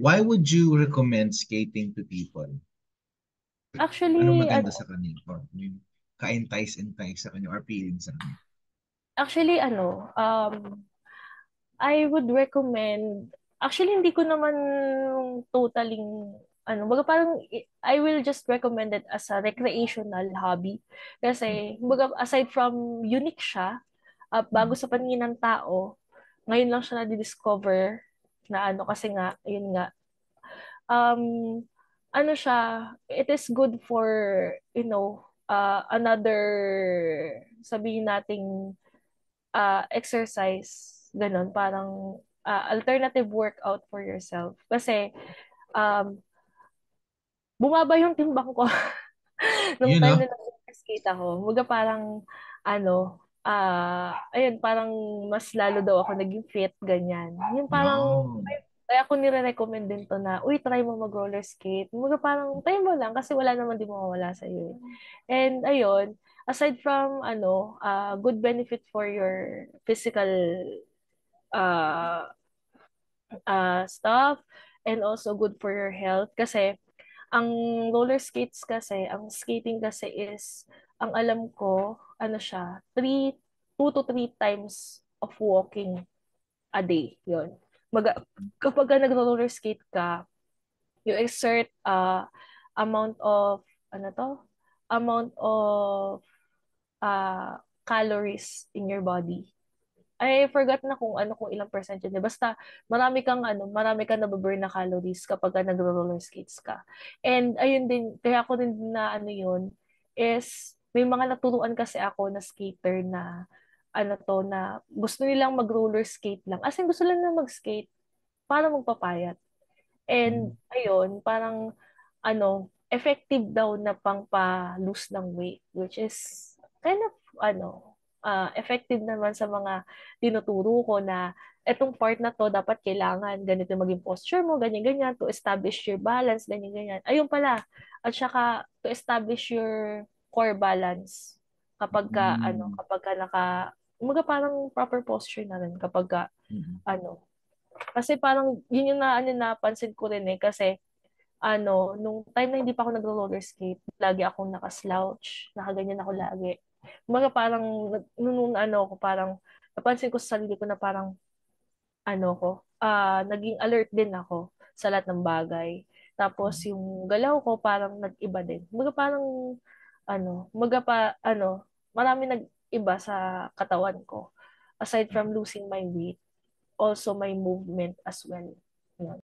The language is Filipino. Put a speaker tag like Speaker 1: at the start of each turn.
Speaker 1: Why would you recommend skating to people? Anong
Speaker 2: Actually,
Speaker 1: maganda
Speaker 2: ano,
Speaker 1: sa kanila? Or yung ka-entice-entice sa kanya or appealing sa kanya?
Speaker 2: actually, I would recommend, actually, hindi ko naman totaling, baga parang, I will just recommend it as a recreational hobby. Kasi, baga, aside from unique siya, bago
Speaker 1: Mm.
Speaker 2: sa paningin ng tao, ngayon lang siya na-discover na kasi nga, yun nga, um, ano siya, it is good for, another, sabihin nating exercise, ganun, parang alternative workout for yourself. Kasi, um, bumaba yung timbang ko nung
Speaker 1: Yun
Speaker 2: time
Speaker 1: ah.
Speaker 2: na nag-skate ako. Mga parang, ayun, parang mas lalo daw ako naging fit, ganyan. Yung parang,
Speaker 1: Yun.
Speaker 2: kaya ako nire-recommend din to na, uy, try mo mag-roller skate. Mga parang, try mo lang kasi wala naman di mawawala sa iyo. And ayun, aside from, good benefit for your physical uh, stuff and also good for your health kasi ang roller skates kasi, ang skating kasi is, ang alam ko, ano siya, 2 to 3 times of walking a day. Yun. Kapag ka nag-roller skate ka, you exert amount of, ano to? Amount of calories in your body. I forgot na kung ilang percent yun. Basta marami kang nababurn na calories kapag ka nagro-roller skates ka. And ayun din, kaya ako din na yun, is may mga naturuan kasi ako na skater na na gusto nilang mag-roller skate lang. As in, gusto lang na mag-skate para magpapayat. And
Speaker 1: Mm.
Speaker 2: ayun, parang effective daw na pang-pa-lose ng weight, which is kind of effective naman sa mga tinuturo ko na etong part na to dapat kailangan ganito maging posture mo, ganyan ganyan to establish your balance, ganyan ganyan. Ayun pala. At saka to establish your core balance
Speaker 1: Mm.
Speaker 2: kapag ka umaga parang proper posture na rin kapag ka
Speaker 1: Mm.
Speaker 2: ano kasi parang yun yung napansin ko rin kasi nung time na hindi pa ako nagro-roller skate, lagi akong naka-slouch, nakaganyan ako lagi. Kumbaga parang, nung ko, parang, napansin ko sa sarili ko na parang, naging alert din ako sa lahat ng bagay. Tapos,
Speaker 1: Mm.
Speaker 2: yung galaw ko, parang nag-iba din. Kumbaga parang, marami nag-iba sa katawan ko. Aside from losing my weight, also my movement as well. Yun.